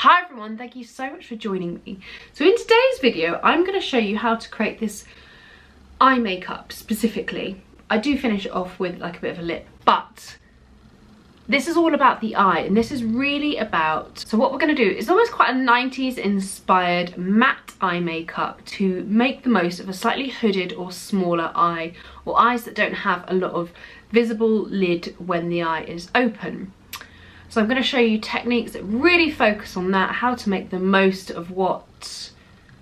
Hi everyone, thank you so much for joining me. So in today's video, I'm going to show you how to create this eye makeup specifically. I do finish it off with like a bit of a lip, but this is all about the eye, and this is really about, so what we're going to do is almost quite a 90s inspired matte eye makeup to make the most of a slightly hooded or smaller eye, or eyes that don't have a lot of visible lid when the eye is open. So I'm going to show you techniques that really focus on that, how to make the most of what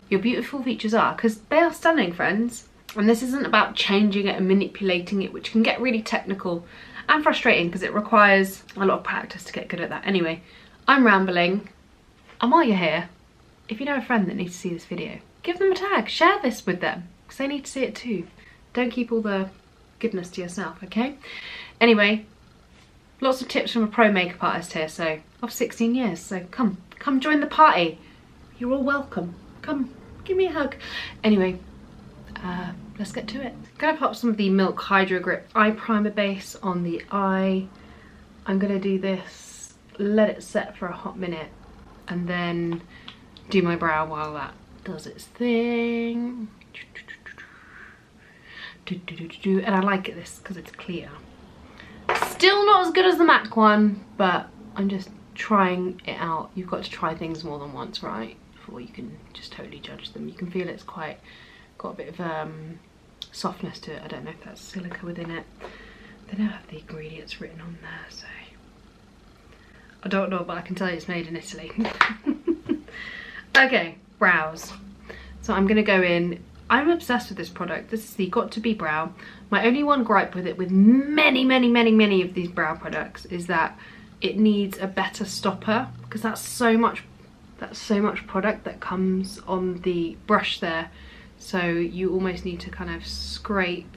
your beautiful features are, because they are stunning, friends. And this isn't about changing it and manipulating it, which can get really technical and frustrating because it requires a lot of practice to get good at that. Anyway, I'm rambling. And while you're here, if you know a friend that needs to see this video, give them a tag, share this with them, because they need to see it too. Don't keep all the goodness to yourself, okay? Anyway, lots of tips from a pro makeup artist here, so of 16 years, so come join the party. You're all welcome. Come, give me a hug. Anyway, let's get to it. I'm gonna pop some of the Milk Hydro Grip eye primer base on the eye. I'm gonna do this, let it set for a hot minute, and then do my brow while that does its thing. And I like this because it's clear. Still not as good as the MAC one, but I'm just trying it out. You've got to try things more than once, right? Before you can just totally judge them. You can feel it's quite got a bit of softness to it. I don't know if that's silica within it. They don't have the ingredients written on there, so I don't know, but I can tell you it's made in Italy. Okay, brows. So I'm gonna go in. I'm obsessed with this product. This is the Got To Be Brow. My only one gripe with it, with many of these brow products, is that it needs a better stopper, because that's so much product that comes on the brush there. So you almost need to kind of scrape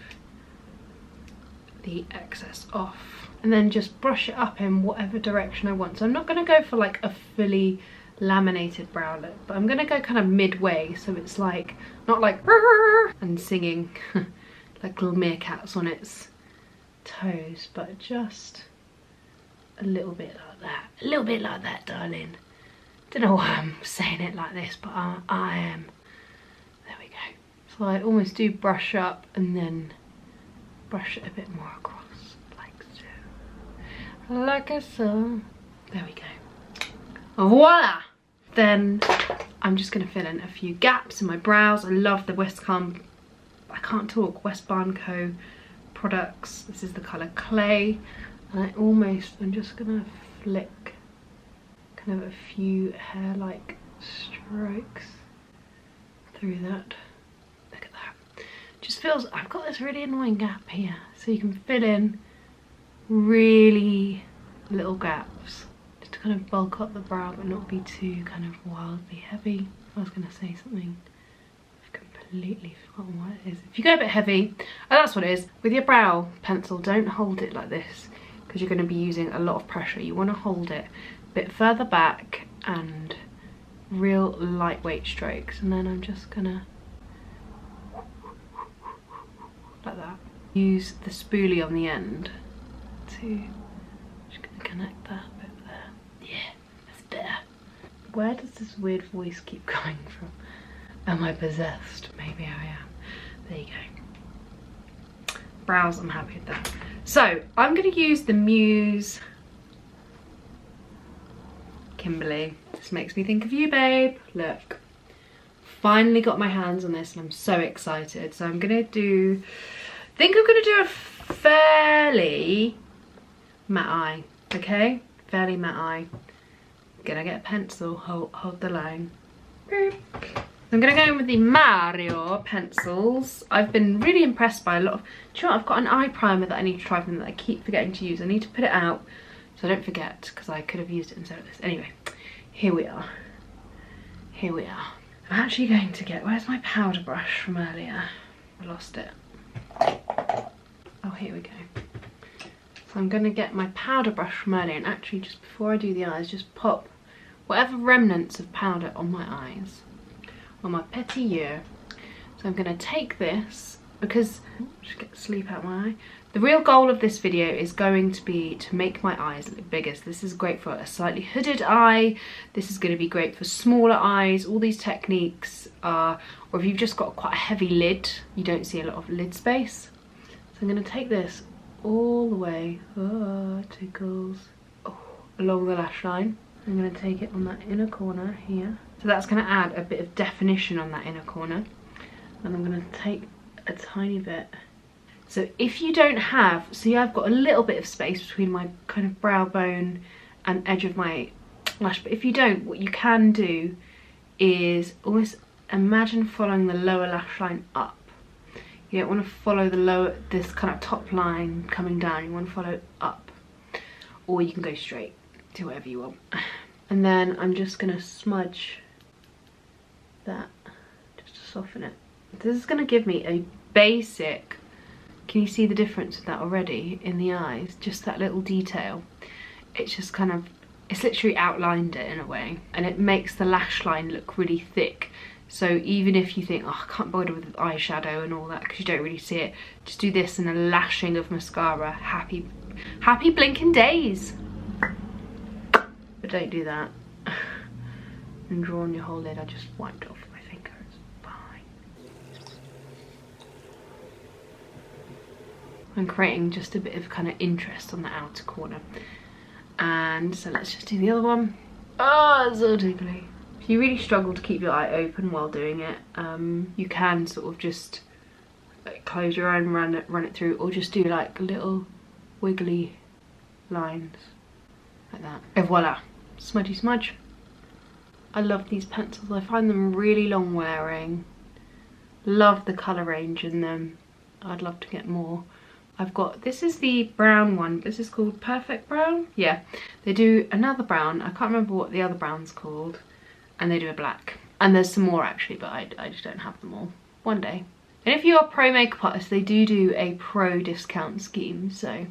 the excess off and then just brush it up in whatever direction I want. So I'm not going to go for like a fully laminated brow look, but I'm gonna go kind of midway, so it's like not like and singing like little meerkats on its toes, but just a little bit like that, darling. Don't know why I'm saying it like this, but I am. There we go. So I almost do brush up and then brush it a bit more across, like so, like so. There we go. Voila! Then I'm just going to fill in a few gaps in my brows. I love the Westbarn Co products. This is the colour Clay. And I'm just going to flick kind of a few hair-like strokes through that. Look at that. Just feels, I've got this really annoying gap here. So you can fill in really little gaps, to kind of bulk up the brow but not be too kind of wildly heavy. I was going to say something, I've completely forgotten what it is. If you go a bit heavy, oh, that's what it is. With your brow pencil, don't hold it like this, because you're going to be using a lot of pressure. You want to hold it a bit further back and real lightweight strokes, and then I'm just going to, like that. Use the spoolie on the end to just going to connect that bit. Yeah, that's better. Where does this weird voice keep coming from? Am I possessed? Maybe I am. There you go. Brows, I'm happy with that. So I'm going to use the Muse Kimberly. This makes me think of you, babe. Look, finally got my hands on this and I'm so excited. So I'm going to do, I think I'm going to do a fairly matte eye, okay? Fairly matte eye. Gonna get a pencil, hold the line. I'm gonna go in with the Mario pencils. I've been really impressed by a lot of, do you know what, I've got an eye primer that I need to try from that I keep forgetting to use. I need to put it out so I don't forget, because I could have used it instead of this. Anyway, here we are. Here we are. I'm actually going to get, where's my powder brush from earlier? I lost it. Oh, here we go. So I'm going to get my powder brush from earlier, and actually just before I do the eyes, just pop whatever remnants of powder on my eyes, on my petit yeux. So I'm going to take this because, just get the sleep out my eye. The real goal of this video is going to be to make my eyes look bigger. So this is great for a slightly hooded eye. This is going to be great for smaller eyes. All these techniques are, or if you've just got quite a heavy lid, you don't see a lot of lid space. So I'm going to take this all the way, it tickles, along the lash line. I'm going to take it on that inner corner here. So that's going to add a bit of definition on that inner corner. And I'm going to take a tiny bit. So if you don't have, see, I've got a little bit of space between my kind of brow bone and edge of my lash, but if you don't, what you can do is almost imagine following the lower lash line up. You don't want to follow the lower, this kind of top line coming down, you want to follow it up. Or you can go straight to whatever you want. And then I'm just going to smudge that, just to soften it. This is going to give me a basic, can you see the difference with that already in the eyes? Just that little detail. It's just kind of, it's literally outlined it in a way. And it makes the lash line look really thick. So even if you think, oh, I can't bother with eyeshadow and all that because you don't really see it, just do this and a lashing of mascara. Happy blinking days. But don't do that. And draw on your whole lid. I just wiped off my finger. It's fine. I'm creating just a bit of kind of interest on the outer corner. And so let's just do the other one. Oh, it's so tickly. If you really struggle to keep your eye open while doing it, you can sort of just like close your eye and run it through, or just do like little wiggly lines like that. And voila, smudgy smudge. I love these pencils. I find them really long wearing. Love the colour range in them. I'd love to get more. I've got, this is the brown one. This is called Perfect Brown. Yeah, they do another brown. I can't remember what the other brown's called. And they do a black. And there's some more actually, but I just don't have them all. One day. And if you're a pro makeup artist, they do a pro discount scheme. So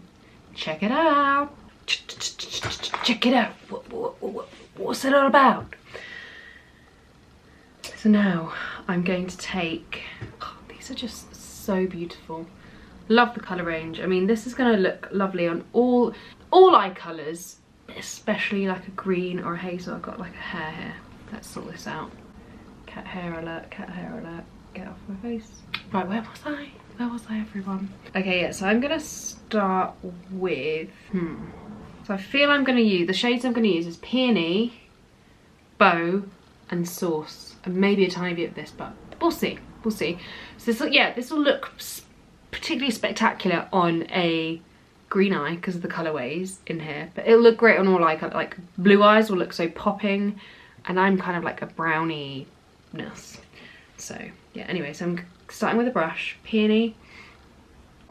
check it out. Check it out. What's it all about? So now I'm going to take, oh, these are just so beautiful. Love the colour range. I mean, this is going to look lovely on all eye colours, especially like a green or a hazel. I've got like a hair here. Let's sort this out. Cat hair alert, get off my face. Right, where was I? Where was I, everyone? Okay, yeah, so I'm gonna start with, so I feel I'm gonna use, the shades I'm gonna use is Peony, Bow, and Sauce. And maybe a tiny bit of this, but we'll see, we'll see. So this, yeah, this will look particularly spectacular on a green eye because of the colorways in here, but it'll look great on all like blue eyes will look so popping. And I'm kind of like a brownie-ness. So, yeah, anyway, so I'm starting with a brush, Peony.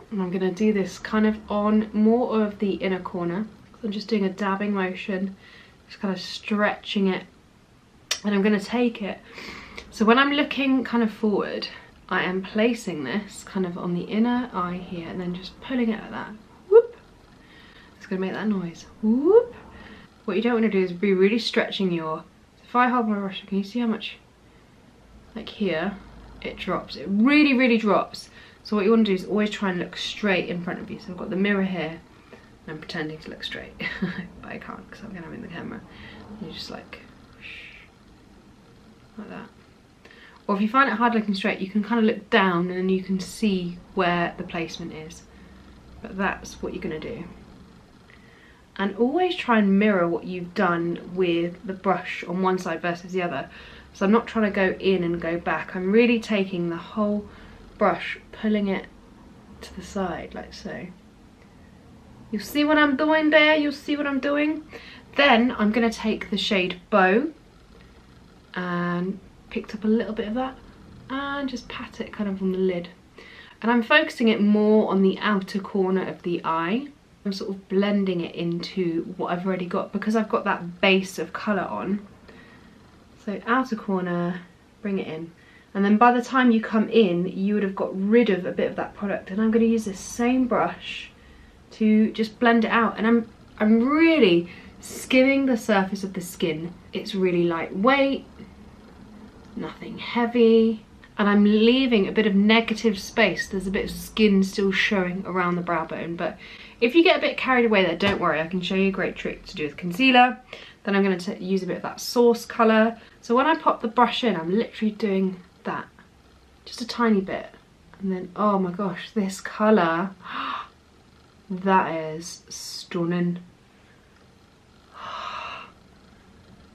And I'm going to do this kind of on more of the inner corner. So I'm just doing a dabbing motion, just kind of stretching it. And I'm going to take it. So when I'm looking kind of forward, I am placing this kind of on the inner eye here and then just pulling it like that. Whoop. It's going to make that noise. Whoop. What you don't want to do is be really stretching your... If I hold my brush, can you see how much, like here, it drops. It really, really drops. So what you want to do is always try and look straight in front of you. So I've got the mirror here, and I'm pretending to look straight. But I can't because I'm going to have it in the camera. And you just like that. Or if you find it hard looking straight, you can kind of look down and then you can see where the placement is. But that's what you're going to do. And always try and mirror what you've done with the brush on one side versus the other. So I'm not trying to go in and go back. I'm really taking the whole brush, pulling it to the side like so. You'll see what I'm doing there, you'll see what I'm doing. Then I'm going to take the shade Bow and picked up a little bit of that and just pat it kind of on the lid. And I'm focusing it more on the outer corner of the eye. I'm sort of blending it into what I've already got because I've got that base of colour on. So outer corner, bring it in. And then by the time you come in, you would have got rid of a bit of that product. And I'm going to use this same brush to just blend it out. And I'm really skimming the surface of the skin. It's really lightweight, nothing heavy. and I'm leaving a bit of negative space. There's a bit of skin still showing around the brow bone, but if you get a bit carried away there, don't worry, I can show you a great trick to do with concealer. Then I'm going to use a bit of that sauce colour. So when I pop the brush in, I'm literally doing that, just a tiny bit. And then, oh my gosh, this colour, that is stunning.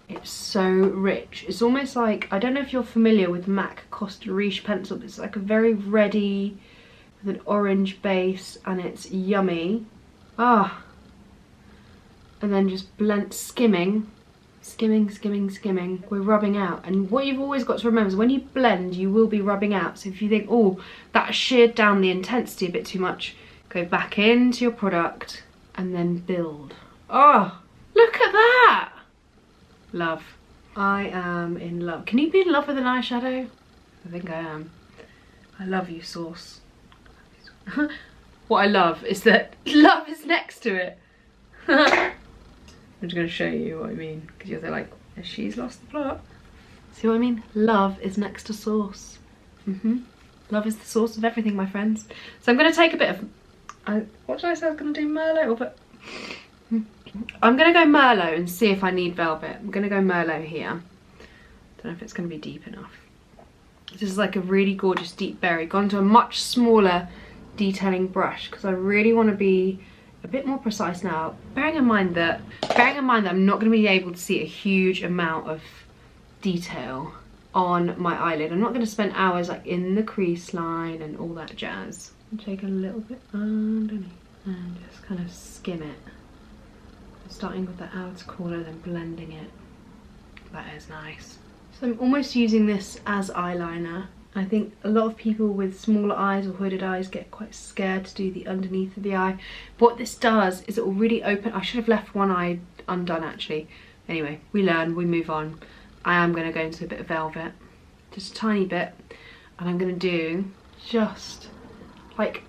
It's so rich. It's almost like, I don't know if you're familiar with MAC Costa Riche pencil, but it's like a very reddy with an orange base, and it's yummy. Ah. And then just blend, skimming. We're rubbing out. And what you've always got to remember is when you blend, you will be rubbing out. So if you think, oh, that sheared down the intensity a bit too much, go back into your product and then build. Oh, look at that. Love. I am in love. Can you be in love with an eyeshadow? I think I am. I love you, sauce. What I love is that love is next to it. I'm just going to show you what I mean, because you're like, she's lost the plot. See what I mean? Love is next to sauce. Love is the source of everything, my friends. So I'm going to take a bit of, what did I say I was going to do, Merlot? But I'm going to go Merlot and see if I need velvet. I'm going to go Merlot here. Don't know if it's going to be deep enough. This is like a really gorgeous deep berry, gone to a much smaller detailing brush, because I really want to be a bit more precise now, bearing in mind that I'm not going to be able to see a huge amount of detail on my eyelid. I'm not going to spend hours like in the crease line and all that jazz. I'll take a little bit underneath and just kind of skim it. Starting with the outer corner, then blending it. That is nice. So I'm almost using this as eyeliner. I think a lot of people with smaller eyes or hooded eyes get quite scared to do the underneath of the eye. But what this does is it will really open. I should have left one eye undone actually. Anyway, we learn, we move on. I am going to go into a bit of velvet, just a tiny bit, and I'm going to do just like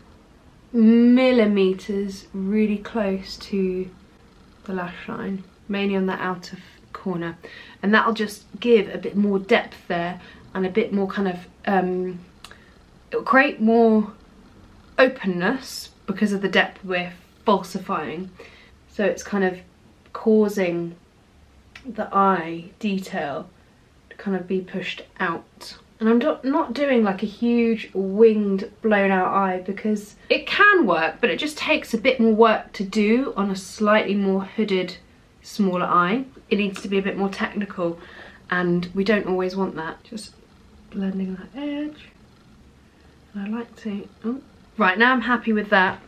millimeters really close to the lash line, mainly on the outer corner, and that'll just give a bit more depth there and a bit more kind of it'll create more openness because of the depth we're falsifying, so it's kind of causing the eye detail to kind of be pushed out. And I'm not doing like a huge winged blown out eye, because it can work, but it just takes a bit more work to do on a slightly more hooded smaller eye. It needs to be a bit more technical, and we don't always want that. Just blending that edge. And I like to, oh. Right, now I'm happy with that.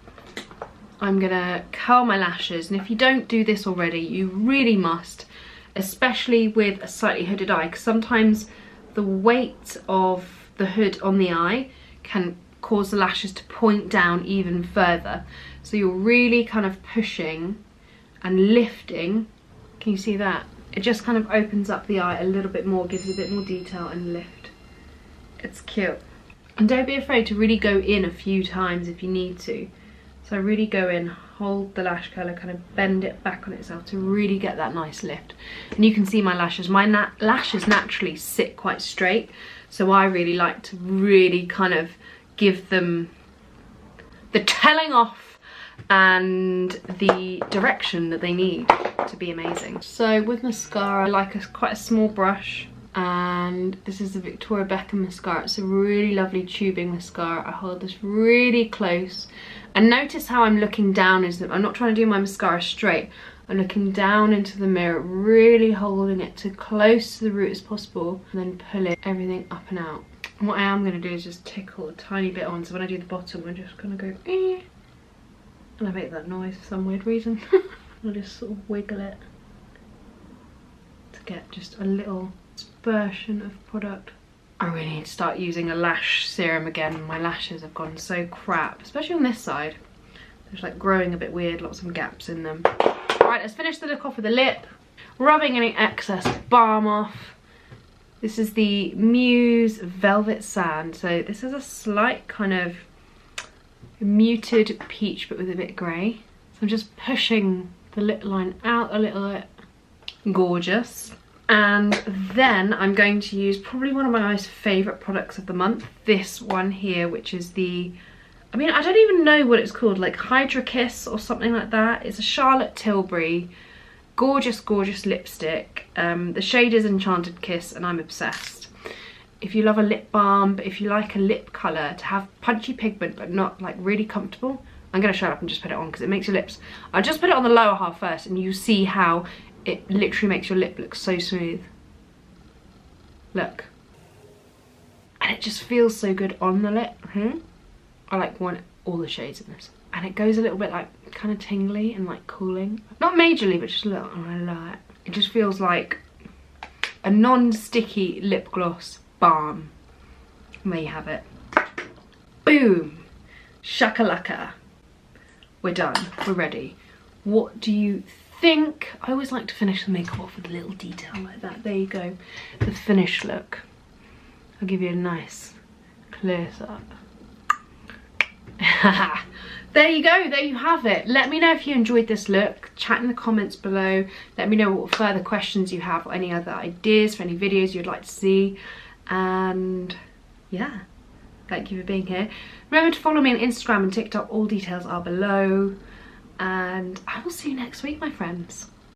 I'm gonna curl my lashes, and if you don't do this already, you really must, especially with a slightly hooded eye, because sometimes the weight of the hood on the eye can cause the lashes to point down even further. So you're really kind of pushing and lifting. Can you see that? It just kind of opens up the eye a little bit more, gives you a bit more detail and lift. It's cute. And don't be afraid to really go in a few times if you need to. So really go in, hold the lash curler, kind of bend it back on itself to really get that nice lift. And you can see my lashes. My lashes naturally sit quite straight, so I really like to really kind of give them the telling off and the direction that they need to be amazing. So with mascara, I like quite a small brush, and this is the Victoria Beckham mascara. It's a really lovely tubing mascara. I hold this really close, and notice how I'm looking down. I'm not trying to do my mascara straight. I'm looking down into the mirror, really holding it to close to the root as possible, and then pulling everything up and out. And what I am going to do is just tickle a tiny bit on, so when I do the bottom, I'm just going to go eh, and I make that noise for some weird reason. I'll just sort of wiggle it to get just a little dispersion of product. I really need to start using a lash serum again. My lashes have gone so crap, especially on this side. They're just like growing a bit weird, lots of gaps in them. Right, let's finish the look off with a lip. Rubbing any excess balm off. This is the Muse Velvet Sand. So this is a slight kind of muted peach, but with a bit grey. So I'm just pushing the lip line out a little bit. Gorgeous. And then I'm going to use probably one of my most favourite products of the month. This one here, which is the, I mean, I don't even know what it's called, like Happikiss or something like that. It's a Charlotte Tilbury, gorgeous, gorgeous lipstick. The shade is Enchanted Kiss and I'm obsessed. If you love a lip balm, if you like a lip colour to have punchy pigment but not like really comfortable, I'm going to shut up and just put it on because it makes your lips, I'll just put it on the lower half first and you see how it literally makes your lip look so smooth. Look. And it just feels so good on the lip. I like want all the shades in this. And it goes a little bit like kind of tingly and like cooling. Not majorly, but just a little. I like it. It just feels like a non-sticky lip gloss balm. And there you have it. Boom. Shakalaka. We're done. We're ready. What do you think? I always like to finish the makeup off with a little detail like that. There you go. The finished look. I'll give you a nice close up. There you go, there you have it. Let me know if you enjoyed this look. Chat in the comments below. Let me know what further questions you have or any other ideas for any videos you'd like to see. And yeah, thank you for being here. Remember to follow me on Instagram and TikTok. All details are below. And I will see you next week, my friends.